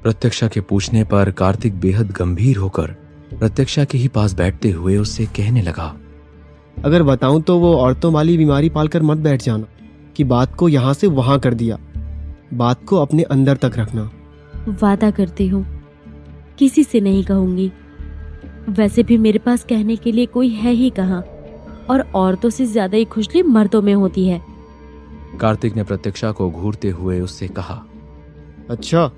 प्रत्यक्षा के पूछने पर कार्तिक बेहद गंभीर होकर प्रत्यक्षा के ही पास बैठते हुए उससे कहने लगा, अगर बताऊं तो वो औरतों वाली बीमारी पालकर मत बैठ जाना कि बात को यहाँ से वहां कर दिया। बात को अपने अंदर तक रखना। वादा करती हूँ किसी से नहीं कहूंगी। वैसे भी मेरे पास कहने के लिए कोई है ही कहाँ, और औरतों से ज्यादा ही खुजली मर्दों में होती है। कार्तिक ने प्रत्यक्षा को घूरते हुए उससे कहा, अच्छा,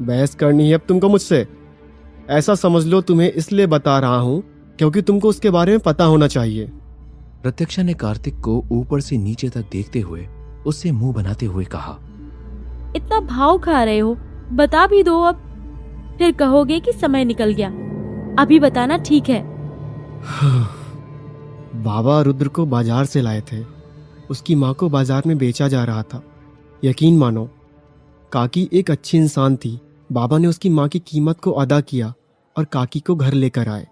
बहस करनी है अब तुमको मुझसे? ऐसा समझ लो तुम्हें इसलिए बता रहा हूँ क्योंकि तुमको उसके बारे में पता होना चाहिए। प्रत्यक्षा ने कार्तिक को ऊपर से नीचे तक देखते हुए उससे मुंह बनाते हुए कहा, इतना भाव खा रहे हो, बता भी दो अब, फिर कहोगे कि समय निकल गया। अभी बताना ठीक है। बाबा रुद्र को बाजार से लाए थे। उसकी माँ को बाजार में बेचा जा रहा था। यकीन मानो, काकी एक अच्छी इंसान थी। बाबा ने उसकी माँ की कीमत को अदा किया और काकी को घर लेकर आए।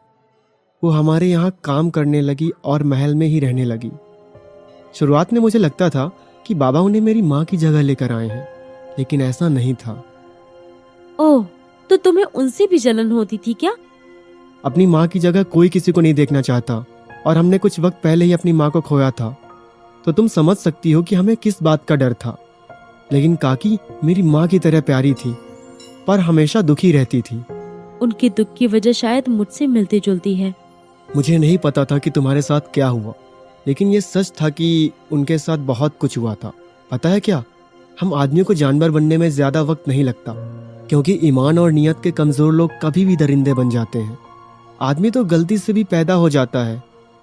वो हमारे यहाँ काम करने लगी और महल में ही रहने लगी। शुरुआत में मुझे लगता था कि बाबा उन्हें मेरी माँ की जगह लेकर आए हैं, लेकिन ऐसा नहीं था। ओह, तो तुम्हें उनसे भी जलन होती थी क्या? अपनी माँ की जगह कोई किसी को नहीं देखना चाहता, और हमने कुछ वक्त पहले ही अपनी माँ को खोया था, तो तुम समझ सकती हो कि हमें किस बात का डर था। लेकिन काकी मेरी माँ की तरह प्यारी थी, पर हमेशा दुखी रहती थी। उनके दुख की वजह शायद मुझसे मिलती जुलती है। मुझे नहीं पता था कि तुम्हारे साथ क्या हुआ, लेकिन ये सच था कि उनके साथ बहुत कुछ हुआ था। पता है क्या, हम आदमियों को जानवर बनने में ज्यादा वक्त नहीं लगता, क्योंकि ईमान और नियत के कमजोर लोग कभी भी दरिंदे बन जाते हैं। आदमी तो गलती से भी पैदा हो जाता है,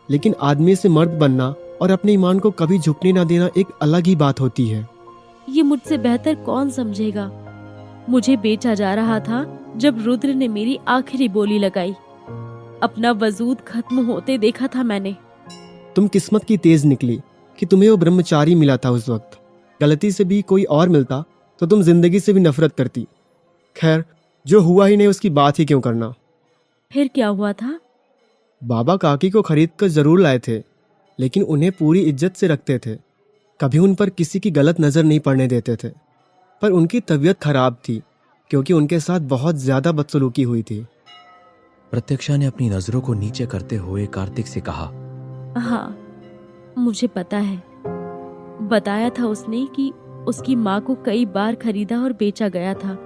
लेकिन आदमी से मर्द बनना और अपने ईमान को कभी झुकने ना देना एक अलग ही बात होती है। ये मुझसे बेहतर कौन समझेगा। मुझे बेचा जा रहा था जब रुद्र ने मेरी आखिरी बोली लगाई। अपना वजूद खत्म होते देखा था मैंने। तुम किस्मत की तेज निकली कि तुम्हें वो ब्रह्मचारी मिला था उस वक्त। गलती से भी कोई और मिलता तो तुम जिंदगी से भी नफरत करती। खैर, जो हुआ ही नहीं उसकी बात ही क्यों करना। फिर क्या हुआ था? बाबा काकी को खरीद कर जरूर लाए थे, लेकिन उन्हें पूरी इज्जत से रखते थे। कभी उन पर किसी की गलत नजर नहीं पड़ने देते थे। पर उनकी तबीयत खराब थी क्योंकि उनके साथ बहुत ज्यादा बदसलूकी हुई थी। प्रत्यक्षा ने अपनी नजरों को नीचे करते हुए कार्तिक से कहा, हाँ, मुझे पता है। बताया था उसने कि उसकी माँ को कई बार खरीदा और बेचा गया था,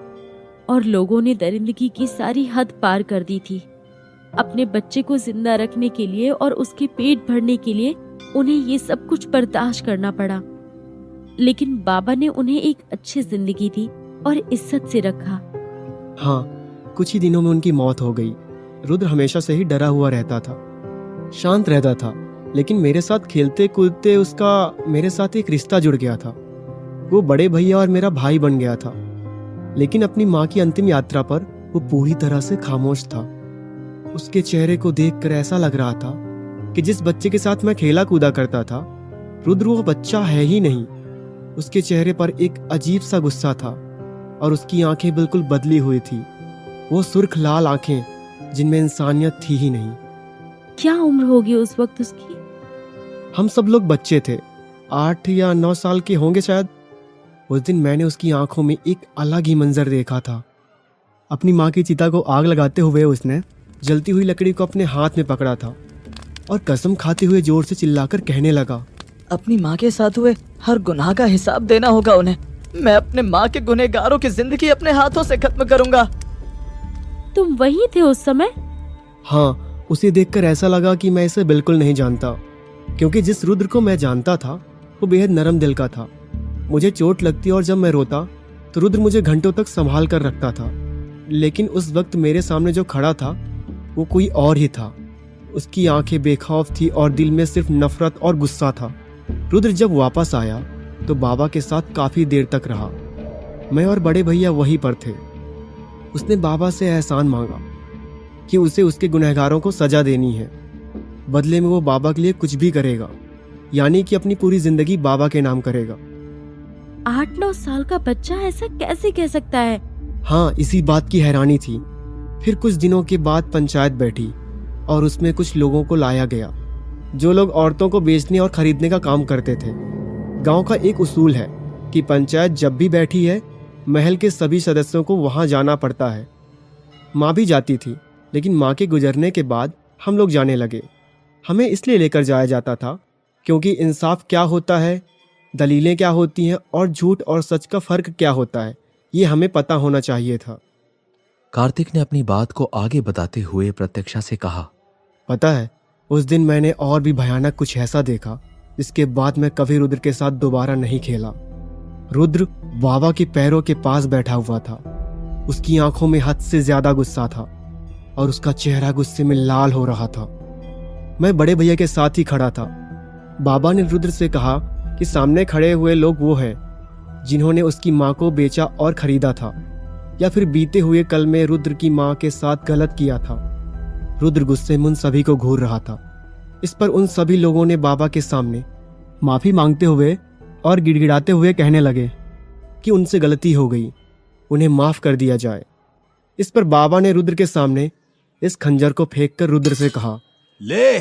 और लोगों ने दरिंदगी की सारी हद पार कर दी थी। अपने बच्चे को जिंदा रखने के लिए और उसके पेट भरने के लिए उन्हें ये सब कुछ बर्दाश्त करना पड़ा। लेकिन बाबा ने उन्हें एक अच्छी जिंदगी दी और इज्जत से रखा। हाँ, कुछ ही दिनों में उनकी मौत हो गई। रुद्र हमेशा से ही डरा हुआ रहता था, शांत रहता था, लेकिन मेरे साथ खेलते कूदते उसका मेरे साथ एक रिश्ता जुड़ गया था। वो बड़े भैया और मेरा भाई बन गया था। लेकिन अपनी माँ की अंतिम यात्रा पर वो पूरी तरह से खामोश था। उसके चेहरे को देखकर ऐसा लग रहा था कि जिस बच्चे के साथ मैं खेला कूदा करता था, रुद्र वो बच्चा है ही नहीं। उसके चेहरे पर एक अजीब सा गुस्सा था और उसकी आंखें बिल्कुल बदली हुई थी। वो सुर्ख लाल आंखें जिनमें इंसानियत थी ही नहीं। क्या उम्र होगी उस वक्त उसकी? हम सब लोग बच्चे थे, 8 या 9 साल के होंगे शायद। उस दिन मैंने उसकी आंखों में एक अलग ही मंजर देखा था। अपनी माँ की चिता को आग लगाते हुए उसने जलती हुई लकड़ी को अपने हाथ में पकड़ा था और कसम खाते हुए जोर से चिल्लाकर कहने लगा, अपनी माँ के साथ हुए हर गुनाह का हिसाब देना होगा उन्हें। मैं अपने माँ के गुनहगारों की जिंदगी अपने हाथों से खत्म करूंगा। तुम वहीं थे उस समय? हाँ, उसे देखकर ऐसा लगा कि मैं इसे बिल्कुल नहीं जानता, क्योंकि जिस रुद्र को मैं जानता था वो बेहद नरम दिल का था। मुझे चोट लगती और जब मैं रोता तो रुद्र मुझे घंटों तक संभाल कर रखता था। लेकिन उस वक्त मेरे सामने जो खड़ा था वो कोई और ही था। उसकी आंखें बेखौफ थी और दिल में सिर्फ नफरत और गुस्सा था। रुद्र जब वापस आया तो बाबा के साथ काफी देर तक रहा। मैं और बड़े भैया वहीं पर थे। उसने बाबा से एहसान मांगा कि उसे उसके गुनहगारों को सजा देनी है। बदले में वो बाबा के लिए कुछ भी करेगा, यानी कि अपनी पूरी जिंदगी बाबा के नाम करेगा। 8-9 साल का बच्चा ऐसा कैसे कह सकता है? हाँ, इसी बात की हैरानी थी। फिर कुछ दिनों के बाद पंचायत बैठी और उसमें कुछ लोगों को लाया गया जो लोग औरतों को बेचने और खरीदने का काम करते थे। गांव का एक उसूल है कि पंचायत जब भी बैठी है महल के सभी सदस्यों को वहाँ जाना पड़ता है। माँ भी जाती थी, लेकिन माँ के गुजरने के बाद हम लोग जाने लगे। हमें इसलिए लेकर जाया जाता था क्योंकि इंसाफ क्या होता है, दलीलें क्या होती हैं और झूठ और सच का फ़र्क क्या होता है, ये हमें पता होना चाहिए था। कार्तिक ने अपनी बात को आगे बताते हुए प्रत्यक्षा से कहा, पता है, उस दिन मैंने और भी भयानक कुछ ऐसा देखा जिसके बाद मैं कभी रुद्र के साथ दोबारा नहीं खेला। रुद्र बाबा के पैरों के पास बैठा हुआ था। उसकी आंखों में हद से ज्यादा गुस्सा था और उसका चेहरा गुस्से में लाल हो रहा था। मैं बड़े भैया के साथ ही खड़ा था। बाबा ने रुद्र से कहा कि सामने खड़े हुए लोग वो हैं जिन्होंने उसकी माँ को बेचा और खरीदा था, या फिर बीते हुए कल में रुद्र की माँ के साथ गलत किया था। रुद्र गुस्से में उन सभी को घूर रहा था। इस पर उन सभी लोगों ने बाबा के सामने माफी मांगते हुए और गिड़गिड़ाते हुए कहने लगे कि उनसे गलती हो गई, उन्हें माफ कर दिया जाए। इस पर बाबा ने रुद्र के सामने इस खंजर को फेंककर रुद्र से कहा, ले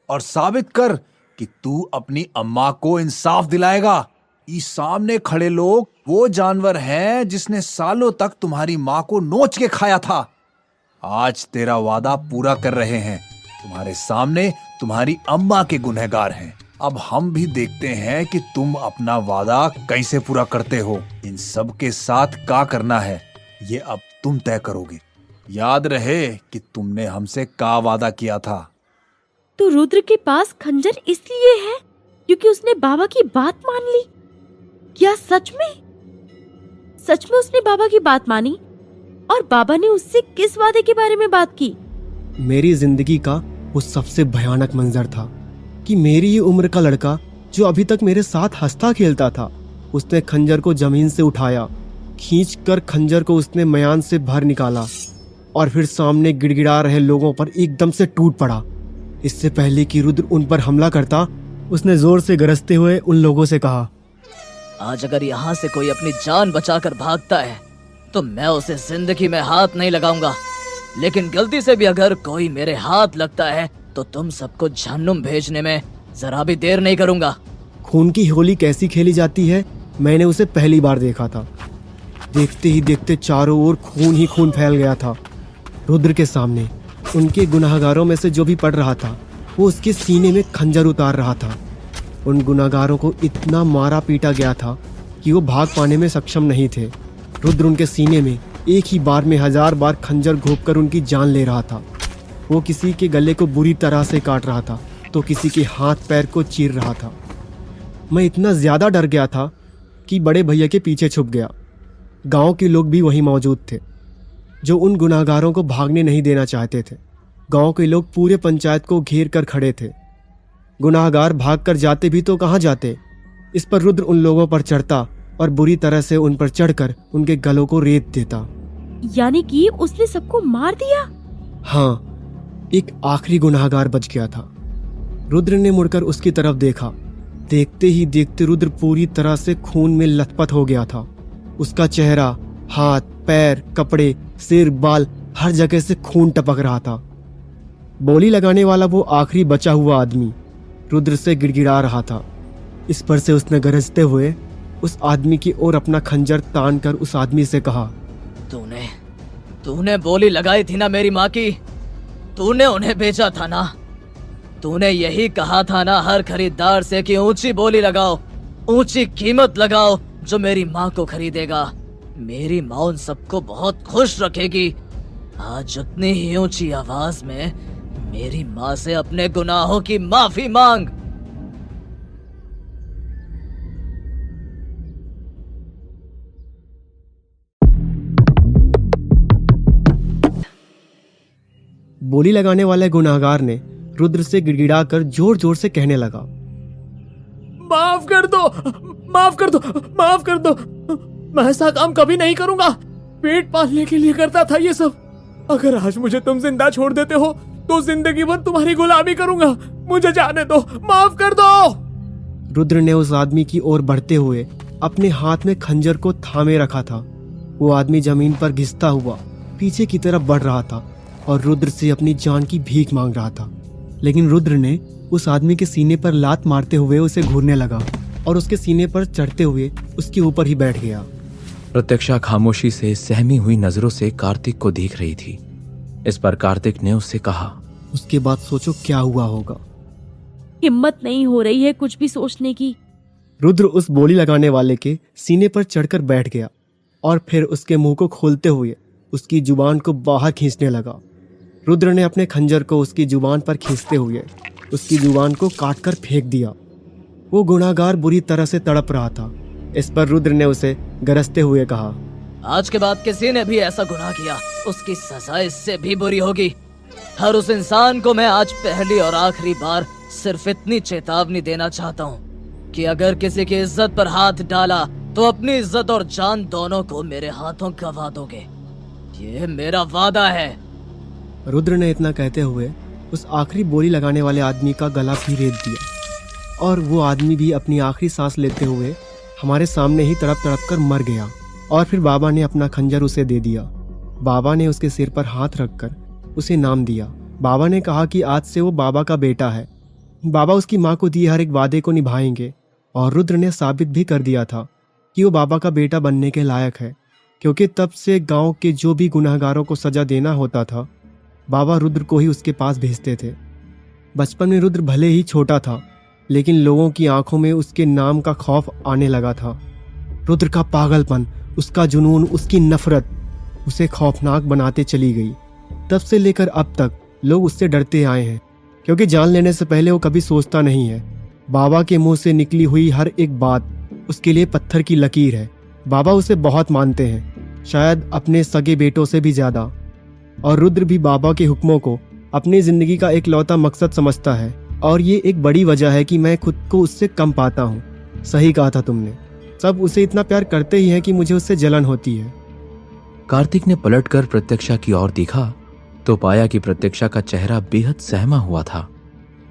और साबित कर कि तू अपनी अम्मा को इंसाफ दिलाएगा। इस सामने खड़े लोग वो जानवर हैं जिसने सालों तक तुम्हारी माँ को नोच के खाया था। आज तेरा वादा पूरा कर रहे हैं। तुम्हारे सामने तुम्हारी अम्मा के गुनहगार हैं। अब हम भी देखते हैं कि तुम अपना वादा कैसे पूरा करते हो। इन सब के साथ क्या करना है ये अब तुम तय करोगे। याद रहे कि तुमने हमसे का वादा किया था। तो रुद्र के पास खंजर इसलिए है क्योंकि उसने बाबा की बात मान ली। क्या सच में उसने बाबा की बात मानी? और बाबा ने उससे किस वादे के बारे में बात की? मेरी जिंदगी का वो सबसे भयानक मंजर था कि मेरी ही उम्र का लड़का जो अभी तक मेरे साथ हंसता खेलता था, उसने खंजर को जमीन से उठाया, खींचकर खंजर को उसने मयान से बाहर निकाला और फिर सामने गिड़गिड़ा रहे लोगों पर एकदम से टूट पड़ा। इससे पहले कि रुद्र उन पर हमला करता, उसने जोर से गरजते हुए उन लोगों से कहा, आज अगर यहाँ से कोई अपनी जान बचाकर भागता है तो मैं उसे जिंदगी में हाथ नहीं लगाऊंगा, लेकिन गलती से भी अगर कोई मेरे हाथ लगता है तो तुम सबको जहन्नुम भेजने में जरा भी देर नहीं करूंगा। खून की होली कैसी खेली जाती है मैंने उसे पहली बार देखा था। देखते ही देखते चारों ओर खून ही खून फैल गया था। रुद्र के सामने उनके गुनाहगारों में से जो भी पड़ रहा था वो उसके सीने में खंजर उतार रहा था। उन गुनाहगारों को इतना मारा पीटा गया था कि वो भाग पाने में सक्षम नहीं थे। रुद्र उनके सीने में एक ही बार में 1000 बार खंजर घोंपकर उनकी जान ले रहा था। वो किसी के गले को बुरी तरह से काट रहा था तो किसी के हाथ पैर को चीर रहा था। मैं इतना ज्यादा डर गया था कि बड़े भैया के पीछे छुप गया। गांव के लोग भी वहीं मौजूद थे जो उन गुनाहगारों को भागने नहीं देना चाहते थे। गांव के लोग पूरे पंचायत को घेर कर खड़े थे। गुनाहगार भागकर जाते भी तो कहाँ जाते। इस पर रुद्र उन लोगों पर चढ़ता और बुरी तरह से उन पर चढ़कर उनके गलों को रेत देता। यानी कि उसने सबको मार दिया? हाँ, एक आखिरी गुनाहगार बच गया था। रुद्र ने मुड़कर उसकी तरफ देखा। देखते ही देखते रुद्र पूरी तरह से खून में लथपथ हो गया था। उसका चेहरा, हाथ, पैर, कपड़े, सिर, बाल, हर जगह से खून टपक रहा था। बोली लगाने वाला वो आखिरी बचा हुआ आदमी रुद्र से गिड़गिड़ा रहा था। इस पर से उसने गरजते हुए उस आदमी की ओर अपना खंजर तानकर उस आदमी से कहा, तूने बोली लगाई थी ना मेरी माँ की, तूने उन्हें बेचा था ना। तूने यही कहा था ना हर खरीदार से कि ऊंची बोली लगाओ, ऊंची कीमत लगाओ, जो मेरी माँ को खरीदेगा मेरी माँ उन सबको बहुत खुश रखेगी। आज उतनी ही ऊंची आवाज में मेरी माँ से अपने गुनाहों की माफी मांग। बोली लगाने वाले गुनाहगार ने रुद्र से गिड़गिड़ाकर जोर जोर से कहने लगा, माफ कर दो, माफ कर दो, माफ कर दो। मैं ऐसा काम कभी नहीं करूंगा। पेट पालने के लिए करता था ये सब। अगर आज मुझे तुम जिंदा छोड़ देते हो तो जिंदगी भर तुम्हारी गुलामी करूंगा। मुझे जाने दो, माफ कर दो। रुद्र ने उस आदमी की ओर बढ़ते हुए अपने हाथ में खंजर को थामे रखा था। वो आदमी जमीन पर घिसता हुआ पीछे की तरफ बढ़ रहा था और रुद्र से अपनी जान की भीख मांग रहा था। लेकिन रुद्र ने उस आदमी के सीने पर लात मारते हुए उसे घूरने लगा और उसके सीने पर चढ़ते हुए उसके ऊपर ही बैठ गया। प्रत्यक्षा खामोशी से सहमी हुई नजरों से कार्तिक को देख रही थी। इस पर कार्तिक ने उससे कहा, उसके बाद सोचो क्या हुआ होगा। हिम्मत नहीं हो रही है कुछ भी सोचने की। रुद्र उस बोली लगाने वाले के सीने पर चढ़कर बैठ गया और फिर उसके मुंह को खोलते हुए उसकी जुबान को बाहर खींचने लगा। रुद्र ने अपने खंजर को उसकी जुबान पर खींचते हुए उसकी जुबान को काटकर फेंक दिया। वो गुनाहगार बुरी तरह से तड़प रहा था। इस पर रुद्र ने उसे गरजते हुए कहा, आज के बाद किसी ने भी ऐसा गुनाह किया उसकी सजा इससे भी बुरी होगी। हर उस इंसान को मैं आज पहली और आखिरी बार सिर्फ इतनी चेतावनी देना चाहता हूँ कि अगर किसी की इज्जत पर हाथ डाला तो अपनी इज्जत और जान दोनों को मेरे हाथों गंवा दोगे। ये मेरा वादा है। रुद्र ने इतना कहते हुए उस आखिरी बोली लगाने वाले आदमी का गला भी रेत दिया और वो आदमी भी अपनी आखिरी सांस लेते हुए हमारे सामने ही तड़प तड़प कर मर गया। और फिर बाबा ने अपना खंजर उसे दे दिया। बाबा ने उसके सिर पर हाथ रखकर उसे नाम दिया। बाबा ने कहा कि आज से वो बाबा का बेटा है। बाबा उसकी माँ को दिए हर एक वादे को निभाएंगे और रुद्र ने साबित भी कर दिया था कि वो बाबा का बेटा बनने के लायक है, क्योंकि तब से गांव के जो भी गुनाहगारों को सजा देना होता था बाबा रुद्र को ही उसके पास भेजते थे। बचपन में रुद्र भले ही छोटा था लेकिन लोगों की आंखों में उसके नाम का खौफ आने लगा था। रुद्र का पागलपन, उसका जुनून, उसकी नफरत उसे खौफनाक बनाते चली गई। तब से लेकर अब तक लोग उससे डरते आए हैं, क्योंकि जान लेने से पहले वो कभी सोचता नहीं है। बाबा के मुंह से निकली हुई हर एक बात उसके लिए पत्थर की लकीर है। बाबा उसे बहुत मानते हैं, शायद अपने सगे बेटों से भी ज्यादा। और रुद्र भी बाबा के हुक्मों को अपनी जिंदगी का एक लौता मकसद समझता है और ये एक बड़ी वजह है कि मैं खुद को उससे कम पाता हूँ। सही कहा था तुमने, सब उसे इतना प्यार करते ही हैं कि मुझे उससे जलन होती है। कार्तिक ने पलटकर प्रत्यक्षा की ओर देखा तो पाया कि प्रत्यक्षा का चेहरा बेहद सहमा हुआ था।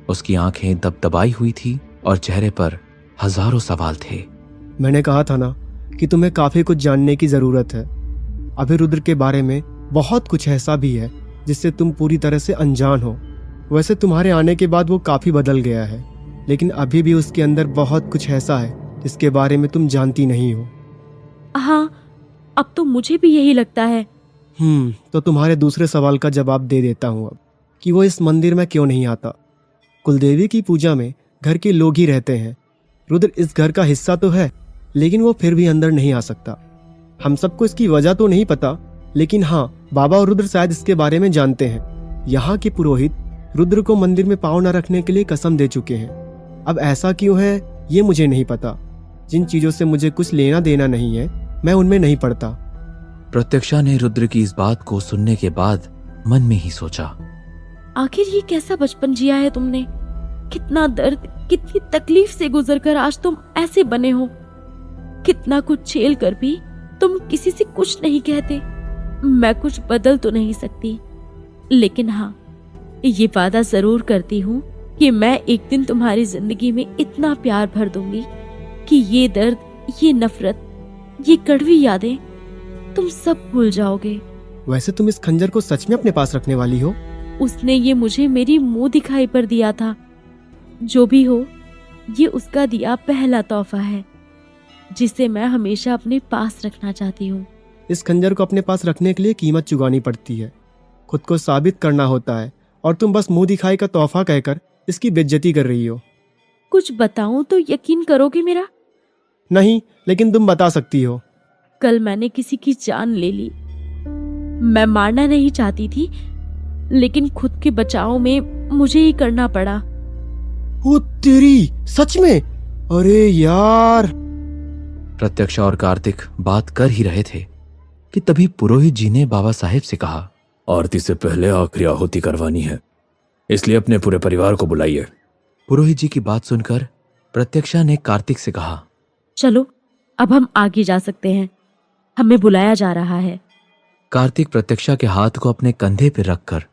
उसकी आंखें दबदबाई हुई थी और चेहरे पर हजारों सवाल थे। मैंने कहा था ना कि तुम्हें काफी कुछ जानने की जरूरत है। अभी रुद्र के बारे में बहुत कुछ ऐसा भी है जिससे तुम पूरी तरह से अनजान हो। वैसे तुम्हारे आने के बाद वो काफी बदल गया है, लेकिन अभी भी उसके अंदर बहुत कुछ ऐसा है जिसके बारे में तुम जानती नहीं हो। हाँ, अब तो मुझे भी यही लगता है। तो तुम्हारे दूसरे सवाल का जवाब दे देता हूँ अब, कि वो इस मंदिर में क्यों नहीं आता। कुलदेवी की पूजा में घर के लोग ही रहते हैं। रुद्र इस घर का हिस्सा तो है, लेकिन वो फिर भी अंदर नहीं आ सकता। हम सबको इसकी वजह तो नहीं पता, लेकिन हाँ, बाबा और रुद्र शायद इसके बारे में जानते हैं। यहाँ के पुरोहित रुद्र को मंदिर में पाँव न रखने के लिए कसम दे चुके हैं। अब ऐसा क्यों है ये मुझे नहीं पता। जिन चीजों से मुझे कुछ लेना देना नहीं है मैं उनमें नहीं पड़ता। प्रत्यक्षा ने रुद्र की इस बात को सुनने के बाद मन में ही सोचा, आखिर ये कैसा बचपन जिया है तुमने? कितना दर्द, कितनी तकलीफ से गुजरकर आज तुम ऐसे बने हो। कितना कुछ झेल कर भी तुम किसी से कुछ नहीं कहते। मैं कुछ बदल तो नहीं सकती, लेकिन हाँ, ये वादा जरूर करती हूँ कि मैं एक दिन तुम्हारी जिंदगी में इतना प्यार भर दूंगी कि ये दर्द, ये नफरत, ये कड़वी यादें तुम सब भूल जाओगे। वैसे तुम इस खंजर को सच में अपने पास रखने वाली हो? उसने ये मुझे मेरी मुंह दिखाई पर दिया था। जो भी हो, ये उसका दिया पहला तोहफा है जिसे मैं हमेशा अपने पास रखना चाहती हूँ। इस खंजर को अपने पास रखने के लिए कीमत चुकानी पड़ती है, खुद को साबित करना होता है, और तुम बस मुंह दिखाई का तोहफा कहकर इसकी बेइज्जती कर रही हो। कुछ बताऊं तो यकीन करोगे मेरा? नहीं, लेकिन तुम बता सकती हो। कल मैंने किसी की जान ले ली। मैं मारना नहीं चाहती थी, लेकिन खुद के बचाव में मुझे ही करना पड़ा। ओ तेरी, सच में? अरे यार। प्रत्यक्षा और कार्तिक बात कर ही रहे थे कि तभी पुरोहित जी ने बाबा साहेब से कहा, आरती से पहले आखिरी आहुति करवानी है, इसलिए अपने पूरे परिवार को बुलाइए। पुरोहित जी की बात सुनकर प्रत्यक्षा ने कार्तिक से कहा, चलो अब हम आगे जा सकते हैं, हमें बुलाया जा रहा है। कार्तिक प्रत्यक्षा के हाथ को अपने कंधे पर रखकर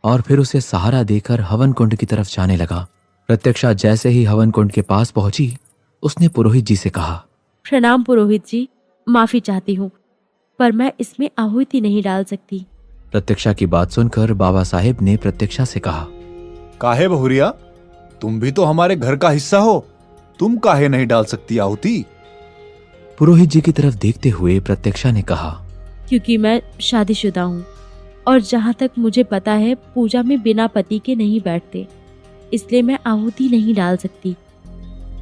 और फिर उसे सहारा देकर हवन कुंड की तरफ जाने लगा। प्रत्यक्षा जैसे ही हवन कुंड के पास पहुंची, उसने पुरोहित जी से कहा, प्रणाम पुरोहित जी, माफी चाहती हूँ, पर मैं इसमें आहुति नहीं डाल सकती। प्रत्यक्षा की बात सुनकर बाबा साहेब ने प्रत्यक्षा से कहा, काहे बहुरिया, तुम भी तो हमारे घर का हिस्सा हो, तुम काहे नहीं डाल सकती आहुति? पुरोहित जी की तरफ देखते हुए प्रत्यक्षा ने कहा, क्योंकि मैं शादीशुदा हूँ और जहाँ तक मुझे पता है पूजा में बिना पति के नहीं बैठते, इसलिए मैं आहुति नहीं डाल सकती।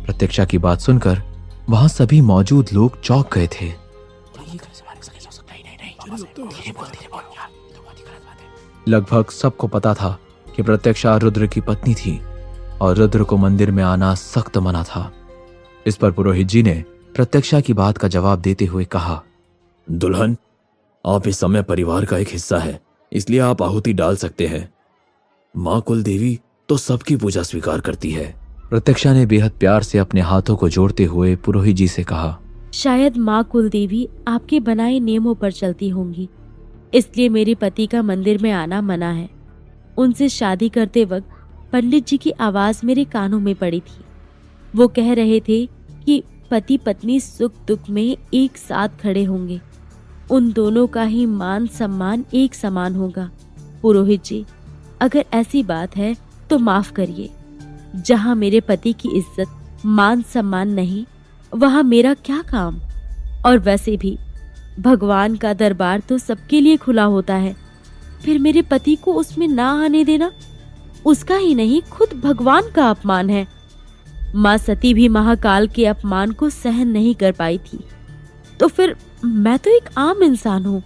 प्रत्यक्षा की बात सुनकर वहां सभी मौजूद लोग चौंक गए थे। लगभग सबको पता था कि प्रत्यक्षा रुद्र की पत्नी थी और रुद्र को मंदिर में आना सख्त मना था। इस पर पुरोहित जी ने प्रत्यक्षा की बात का जवाब देते हुए कहा, दुल्हन, आप इस समय परिवार का एक हिस्सा है, इसलिए आप आहुति डाल सकते हैं। माँ कुल देवी तो सबकी पूजा स्वीकार करती है। प्रत्यक्षा ने बेहद प्यार से अपने हाथों को जोड़ते हुए पुरोहित जी से कहा, शायद माँ कुलदेवी आपके बनाए नियमों पर चलती होंगी, इसलिए मेरे पति का मंदिर में आना मना है। उनसे शादी करते वक्त पंडित जी की आवाज मेरे कानों में पड़ी थी। वो कह रहे थे कि पति पत्नी सुख दुख में एक साथ खड़े होंगे, उन दोनों का ही मान सम्मान एक समान होगा। पुरोहित जी, अगर ऐसी बात है तो माफ करिए। जहाँ मेरे पति की इज्जत मान सम्मान नहीं, वहाँ मेरा क्या काम। और वैसे भी भगवान का दरबार तो सबके लिए खुला होता है, फिर मेरे पति को उसमें ना आने देना उसका ही नहीं खुद भगवान का अपमान है। माँ सती भी महाकाल के अपमान को सहन नहीं कर पाई थी, तो फिर मैं तो एक आम इंसान हूँ।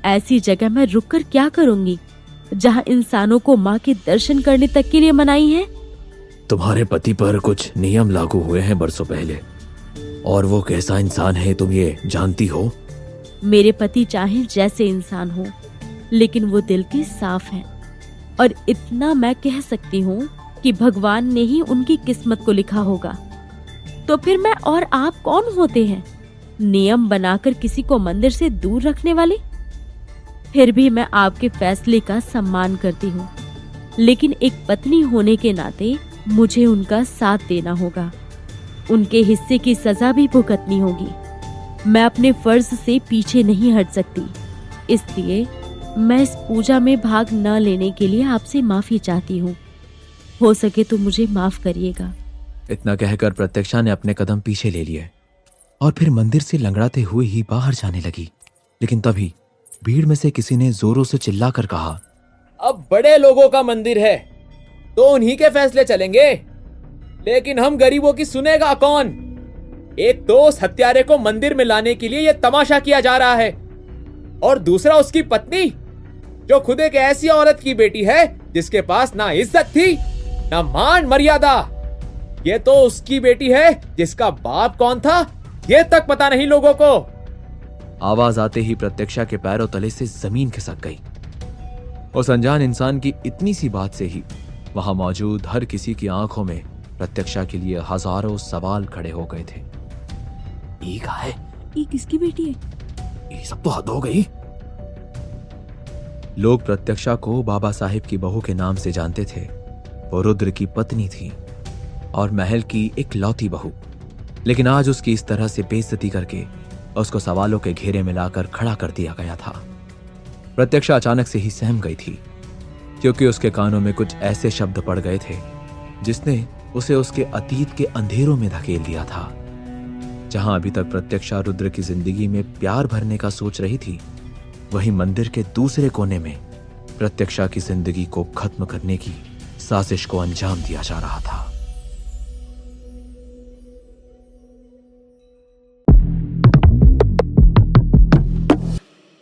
ऐसी जगह मैं रुककर क्या करूंगी जहाँ इंसानों को माँ के दर्शन करने तक के लिए मनाही है। तुम्हारे पति पर कुछ नियम लागू हुए हैं बरसों पहले, और वो कैसा इंसान है तुम ये जानती हो? मेरे पति चाहे जैसे इंसान हो, लेकिन वो दिल के साफ हैं। और इतना मैं कह सकती हूँ कि भगवान ने ही उनकी किस्मत को लिखा होगा। तो फिर मैं और आप कौन होते हैं, नियम बनाकर किसी को मंदिर से दूर रखने वाले? फिर भी मैं आपके फैसले का सम्मान करती हूँ, लेकिन एक पत्नी होने के नाते मुझे उनका साथ देना होगा। उनके हिस्से की सजा भी भुगतनी होगी। मैं अपने फर्ज से पीछे नहीं हट सकती, इसलिए मैं इस पूजा में भाग न लेने के लिए आपसे माफी चाहती हूँ। हो सके तो मुझे माफ करिएगा। इतना कहकर प्रत्यक्षा ने अपने कदम पीछे ले लिए और फिर मंदिर से लंगड़ाते हुए ही बाहर जाने लगी। लेकिन तभी भीड़ में से किसी ने जोरों से चिल्लाकर कहा, अब बड़े लोगों का मंदिर है तो उन्हीं के फैसले चलेंगे, लेकिन हम गरीबों की सुनेगा कौन? एक तो उस हत्यारे को मंदिर में लाने के लिए यह तमाशा किया जा रहा है, और दूसरा उसकी पत्नी जो खुद एक ऐसी औरत की बेटी है जिसके पास ना इज्जत थी ना मान मर्यादा। ये तो उसकी बेटी है जिसका बाप कौन था ये तक पता नहीं लोगों को। आवाज आते ही प्रत्यक्षा के पैरों तले से जमीन खिसक गई। उस अनजान इंसान की इतनी सी बात से ही वहां मौजूद हर किसी की आंखों में प्रत्यक्षा के लिए हजारों सवाल खड़े हो गए थे। ये कहा है? ये किसकी बेटी है? ये सब तो हद हो गई। लोग प्रत्यक्षा को बाबा साहिब की बहू के नाम से जानते थे। वो रुद्र की पत्नी थी और महल की एक लौती बहू, लेकिन आज उसकी इस तरह से बेइज्जती करके उसको सवालों के घेरे में लाकर खड़ा कर दिया गया था। प्रत्यक्षा अचानक से ही सहम गई थी, क्योंकि उसके कानों में कुछ ऐसे शब्द पड़ गए थे जिसने उसे उसके अतीत के अंधेरों में धकेल दिया था। जहां अभी तक प्रत्यक्षा रुद्र की जिंदगी में प्यार भरने का सोच रही थी, वहीं मंदिर के दूसरे कोने में प्रत्यक्षा की जिंदगी को खत्म करने की साजिश को अंजाम दिया जा रहा था।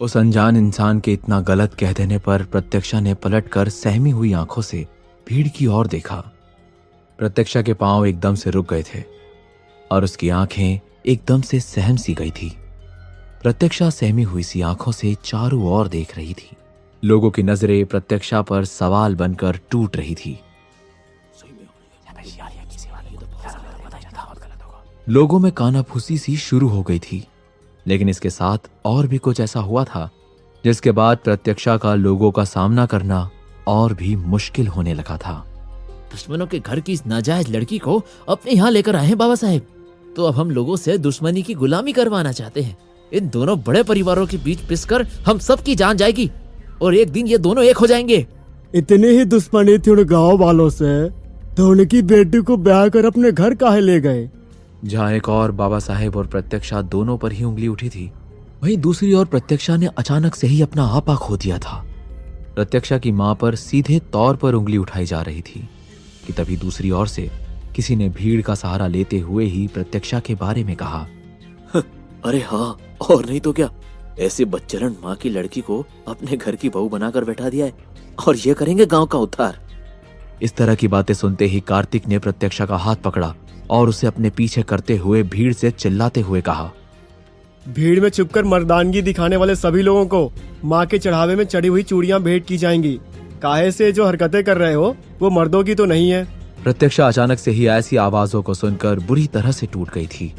उस अनजान इंसान के इतना गलत कह देने पर प्रत्यक्षा ने पलटकर सहमी हुई आंखों से भीड़ की ओर देखा। प्रत्यक्षा के पांव एकदम से रुक गए थे और उसकी आंखें एकदम से सहम सी गई थी। प्रत्यक्षा सहमी हुई सी आंखों से चारों ओर देख रही थी। लोगों की नजरें प्रत्यक्षा पर सवाल बनकर टूट रही थी। लोगों में कानाफूसी सी शुरू हो गई थी, लेकिन इसके साथ और भी कुछ ऐसा हुआ था जिसके बाद प्रत्यक्षा का लोगों का सामना करना और भी मुश्किल होने लगा था। दुश्मनों के घर की इस नाजायज लड़की को अपने यहाँ लेकर आए हैं बाबा साहेब, तो अब हम लोगों से दुश्मनी की गुलामी करवाना चाहते हैं। इन दोनों बड़े परिवारों के बीच पिसकर हम सबकी जान जाएगी और एक दिन ये दोनों एक हो जाएंगे। इतनी ही दुश्मनी थी उन गाँव वालों से तो उनकी बेटी को ब्याह कर अपने घर काहे ले गए? जहां एक और बाबा साहेब और प्रत्यक्षा दोनों पर ही उंगली उठी थी, वहीं दूसरी ओर प्रत्यक्षा ने अचानक से ही अपना आपा खो दिया था। प्रत्यक्षा की मां पर सीधे तौर पर उंगली उठाई जा रही थी कि तभी दूसरी ओर से किसी ने भीड़ का सहारा लेते हुए ही प्रत्यक्षा के बारे में कहा, अरे हाँ, और नहीं तो क्या, ऐसे बच्चलन माँ की लड़की को अपने घर की बहू बनाकर बैठा दिया है और ये करेंगे गांव का उद्धार। इस तरह की बातें सुनते ही कार्तिक ने प्रत्यक्षा का हाथ पकड़ा और उसे अपने पीछे करते हुए भीड़ से चिल्लाते हुए कहा, भीड़ में छुपकर मर्दानगी दिखाने वाले सभी लोगों को माँ के चढ़ावे में चढ़ी हुई चूड़ियां भेंट की जाएंगी। काहे से जो हरकतें कर रहे हो वो मर्दों की तो नहीं है। प्रत्यक्षा अचानक से ही ऐसी आवाजों को सुनकर बुरी तरह से टूट गई थी।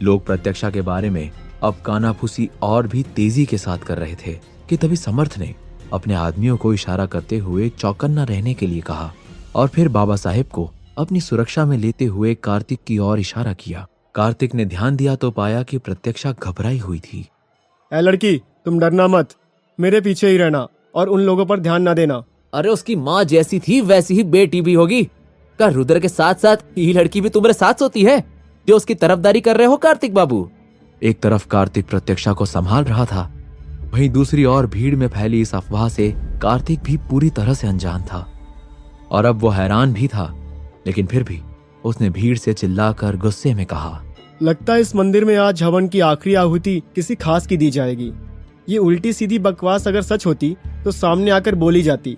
लोग प्रत्यक्षा के बारे में अब कानाफूसी और भी तेजी के साथ कर रहे थे कि तभी समर्थ ने अपने आदमियों को इशारा करते हुए चौकन्ना रहने के लिए कहा और फिर बाबा साहेब को अपनी सुरक्षा में लेते हुए कार्तिक की ओर इशारा किया। कार्तिक ने ध्यान दिया तो पाया कि प्रत्यक्षा घबराई हुई थी। ए लड़की, तुम डरना मत, मेरे पीछे ही रहना और उन लोगों पर ध्यान ना देना। अरे उसकी माँ जैसी थी वैसी ही बेटी भी होगी। क्या रुद्र के साथ साथ ये लड़की भी तुम्हारे साथ सोती है जो उसकी तरफदारी कर रहे हो कार्तिक बाबू? एक तरफ कार्तिक प्रत्यक्षा को संभाल रहा था, वहीं दूसरी ओर भीड़ में फैली इस अफवाह से कार्तिक भी पूरी तरह से अनजान था और अब वो हैरान भी था। लेकिन फिर भी उसने भीड़ से चिल्लाकर गुस्से में कहा, लगता है इस मंदिर में आज हवन की आखिरी आहुति किसी खास की दी जाएगी। ये उल्टी सीधी बकवास अगर सच होती तो सामने आकर बोली जाती।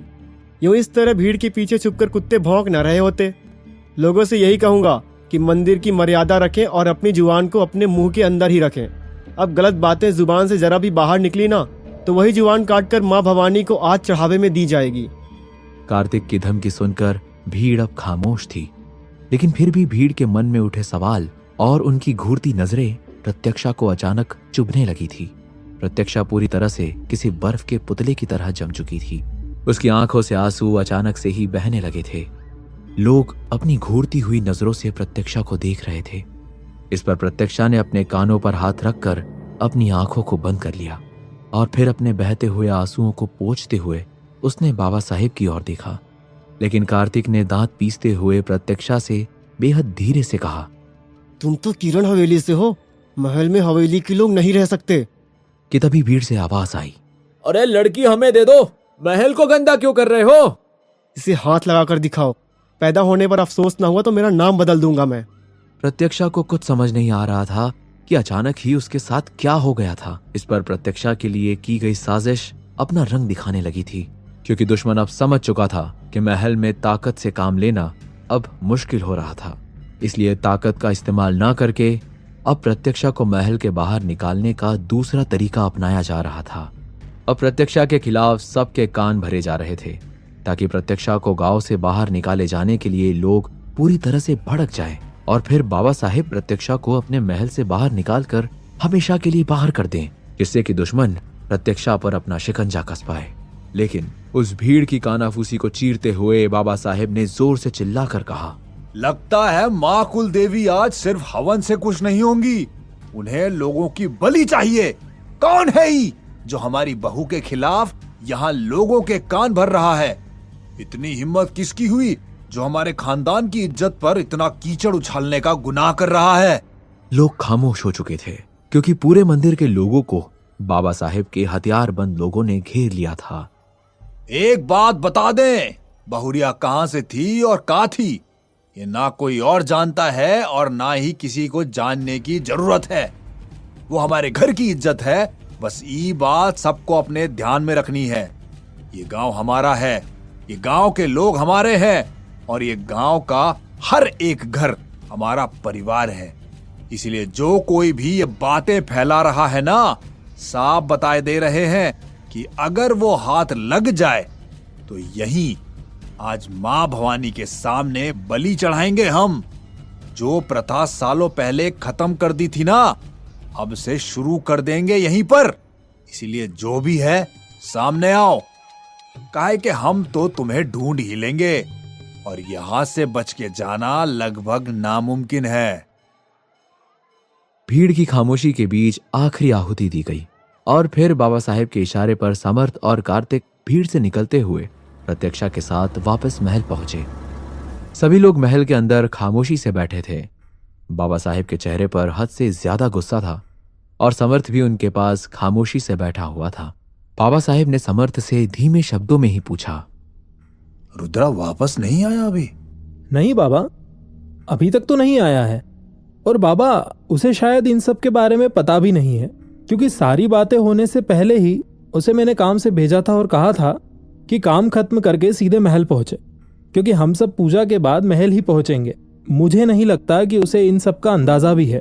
यूं इस तरह भीड़ के पीछे छुपकर कुत्ते भौंक न रहे होते। लोगों से यही कहूंगा कि मंदिर की मर्यादा रखें और अपनी जुबान को अपने मुंह के अंदर ही रखें। अब गलत बातें जुबान से जरा भी बाहर निकली ना तो वही जुबान काटकर माँ भवानी को आज चढ़ावे में दी जाएगी। कार्तिक की धमकी सुनकर भीड़ अब खामोश थी, लेकिन फिर भी भीड़ के मन में उठे सवाल और उनकी घूरती नजरें प्रत्यक्षा को अचानक चुभने लगी थी। प्रत्यक्षा पूरी तरह से किसी बर्फ के पुतले की तरह जम चुकी थी। उसकी आंखों से आंसू अचानक से ही बहने लगे थे। लोग अपनी घूरती हुई नजरों से प्रत्यक्षा को देख रहे थे। इस पर प्रत्यक्षा ने अपने कानों पर हाथ रखकर अपनी आंखों को बंद कर लिया और फिर अपने बहते हुए आंसुओं को पोंछते हुए उसने बाबा साहेब की ओर देखा। लेकिन कार्तिक ने दांत पीसते हुए प्रत्यक्षा से बेहद धीरे से कहा, तुम तो किरण हवेली से हो, महल में हवेली के लोग नहीं रह सकते। कि तभी भीड़ से आवाज आई, अरे लड़की हमें दे दो, महल को गंदा क्यों कर रहे हो? इसे हाथ लगाकर दिखाओ, पैदा होने पर अफसोस ना हुआ तो मेरा नाम बदल दूंगा मैं। प्रत्यक्षा को कुछ समझ नहीं आ रहा था कि अचानक ही उसके साथ क्या हो गया था। इस पर प्रत्यक्षा के लिए की गई साजिश अपना रंग दिखाने लगी थी, क्योंकि दुश्मन अब समझ चुका था कि महल में ताकत से काम लेना अब मुश्किल हो रहा था। इसलिए ताकत का इस्तेमाल ना करके अब प्रत्यक्षा को महल के बाहर निकालने का दूसरा तरीका अपनाया जा रहा था। अब प्रत्यक्षा के खिलाफ सबके कान भरे जा रहे थे ताकि प्रत्यक्षा को गांव से बाहर निकाले जाने के लिए लोग पूरी तरह से भड़क जाएं और फिर बाबा साहेब प्रत्यक्षा को अपने महल से बाहर निकालकर हमेशा के लिए बाहर कर दें, जिससे कि दुश्मन प्रत्यक्षा पर अपना शिकंजा कस पाए। लेकिन उस भीड़ की कानाफूसी को चीरते हुए बाबा साहेब ने जोर से चिल्लाकर कहा, लगता है माँ कुल देवी आज सिर्फ हवन से खुश नहीं होंगी, उन्हें लोगों की बलि चाहिए। कौन है ये जो हमारी बहू के खिलाफ यहाँ लोगों के कान भर रहा है? इतनी हिम्मत किसकी हुई जो हमारे खानदान की इज्जत पर इतना कीचड़ उछालने का गुनाह कर रहा है? लोग खामोश हो चुके थे क्योंकि पूरे मंदिर के लोगों को बाबा साहेब के हथियारबंद लोगों ने घेर लिया था। एक बात बता दें, बहुरिया कहाँ से थी और कहाँ थी, ये ना कोई और जानता है और ना ही किसी को जानने की जरूरत है। वो हमारे घर की इज्जत है, बस ये बात सबको अपने ध्यान में रखनी है। ये गांव हमारा है, ये गांव के लोग हमारे हैं और ये गांव का हर एक घर हमारा परिवार है। इसलिए जो कोई भी ये बातें फैला रहा है ना, साफ बताए दे रहे हैं कि अगर वो हाथ लग जाए तो यहीं आज माँ भवानी के सामने बलि चढ़ाएंगे हम। जो प्रथा सालों पहले खत्म कर दी थी ना, अब से शुरू कर देंगे यहीं पर। इसीलिए जो भी है सामने आओ, काहे कि हम तो तुम्हें ढूंढ ही लेंगे और यहां से बच के जाना लगभग नामुमकिन है। भीड़ की खामोशी के बीच आखिरी आहुति दी गई और फिर बाबा साहेब के इशारे पर समर्थ और कार्तिक भीड़ से निकलते हुए प्रत्यक्षा के साथ वापस महल पहुंचे। सभी लोग महल के अंदर खामोशी से बैठे थे। बाबा साहेब के चेहरे पर हद से ज्यादा गुस्सा था और समर्थ भी उनके पास खामोशी से बैठा हुआ था। बाबा साहेब ने समर्थ से धीमे शब्दों में ही पूछा, रुद्रा वापस नहीं आया अभी? नहीं बाबा, अभी तक तो नहीं आया है। और बाबा, उसे शायद इन सब के बारे में पता भी नहीं है, क्योंकि सारी बातें होने से पहले ही उसे मैंने काम से भेजा था और कहा था कि काम खत्म करके सीधे महल पहुंचे, क्योंकि हम सब पूजा के बाद महल ही पहुंचेंगे। मुझे नहीं लगता कि उसे इन सब का अंदाजा भी है।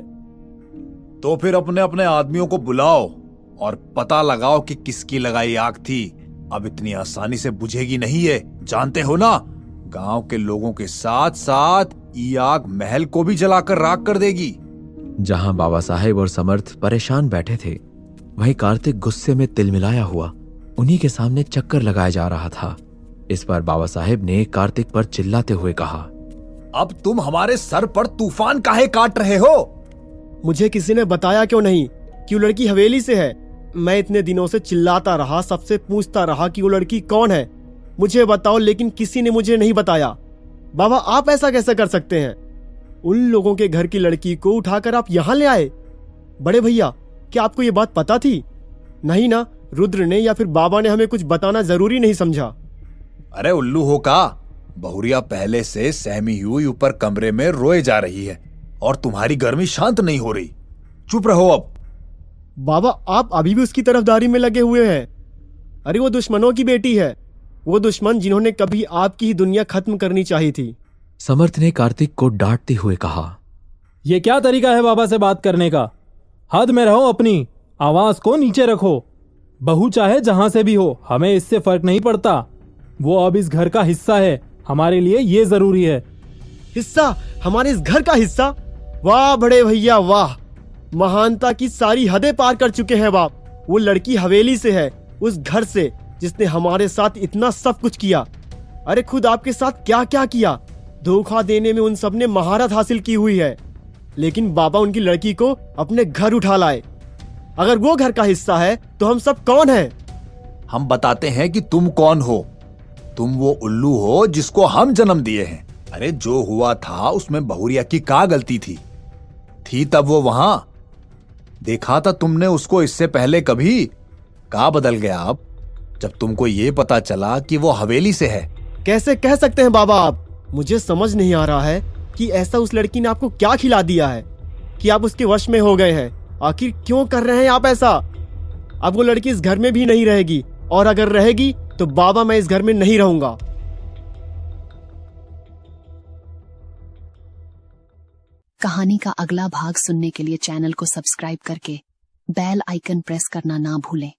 तो फिर अपने अपने आदमियों को बुलाओ और पता लगाओ कि किसकी लगाई आग थी। अब इतनी आसानी से बुझेगी नहीं ये, जानते हो ना। गांव के लोगों के साथ साथ ये आग महल को भी जलाकर राख कर देगी। जहां बाबा साहेब और समर्थ परेशान बैठे थे, वहीं कार्तिक गुस्से में तिलमिलाया हुआ उन्हीं के सामने चक्कर लगाया जा रहा था। इस पर बाबा साहेब ने कार्तिक पर चिल्लाते हुए कहा, अब तुम हमारे सर पर तूफान काहे काट रहे हो? मुझे किसी ने बताया क्यों नहीं कि वो लड़की हवेली से है? मैं इतने दिनों से चिल्लाता रहा, सबसे पूछता रहा कि वो लड़की कौन है, मुझे बताओ, लेकिन किसी ने मुझे नहीं बताया। बाबा, आप ऐसा कैसे कर सकते हैं? उन लोगों के घर की लड़की को उठाकर आप यहाँ ले आए? बड़े भैया, क्या आपको ये बात पता थी? नहीं ना, रुद्र ने या फिर बाबा ने हमें कुछ बताना जरूरी नहीं समझा। अरे उल्लू हो का, बहुरिया पहले से सहमी हुई ऊपर कमरे में रोए जा रही है और तुम्हारी गर्मी शांत नहीं हो रही। चुप रहो अब। बाबा, आप अभी भी उसकी तरफदारी में लगे हुए हैं। अरे वो दुश्मनों की बेटी है, वो दुश्मन जिन्होंने कभी आपकी ही दुनिया खत्म करनी चाहिए थी। समर्थ ने कार्तिक को डांटते हुए कहा, ये क्या तरीका है बाबा से बात करने का? हद में रहो, अपनी आवाज को नीचे रखो। बहू चाहे जहां से भी हो, हमें इससे फर्क नहीं पड़ता। वो अब इस घर का हिस्सा है, हमारे लिए ये जरूरी है। हिस्सा? हमारे इस घर का हिस्सा? वाह बड़े भैया वाह, महानता की सारी हदें पार कर चुके हैं बाप। वो लड़की हवेली से है, उस घर से जिसने हमारे साथ इतना सब कुछ किया। अरे खुद आपके साथ क्या क्या किया। धोखा देने में उन सब ने महारत हासिल की हुई है, लेकिन बाबा उनकी लड़की को अपने घर उठा लाए। अगर वो घर का हिस्सा है तो हम सब कौन हैं? हम बताते हैं कि तुम कौन हो। तुम वो उल्लू हो जिसको हम जन्म दिए हैं। अरे जो हुआ था उसमें बहुरिया की क्या गलती थी तब वो वहां। देखा था तुमने उसको इससे पहले कभी? क्या बदल गया अब जब तुमको ये पता चला कि वो हवेली से है? कैसे कह सकते हैं बाबा आप? मुझे समझ नहीं आ रहा है कि ऐसा उस लड़की ने आपको क्या खिला दिया है कि आप उसके वश में हो गए हैं। आखिर क्यों कर रहे हैं आप ऐसा? अब वो लड़की इस घर में भी नहीं रहेगी, और अगर रहेगी तो बाबा मैं इस घर में नहीं रहूंगा। कहानी का अगला भाग सुनने के लिए चैनल को सब्सक्राइब करके बेल आइकन प्रेस करना ना भूलें।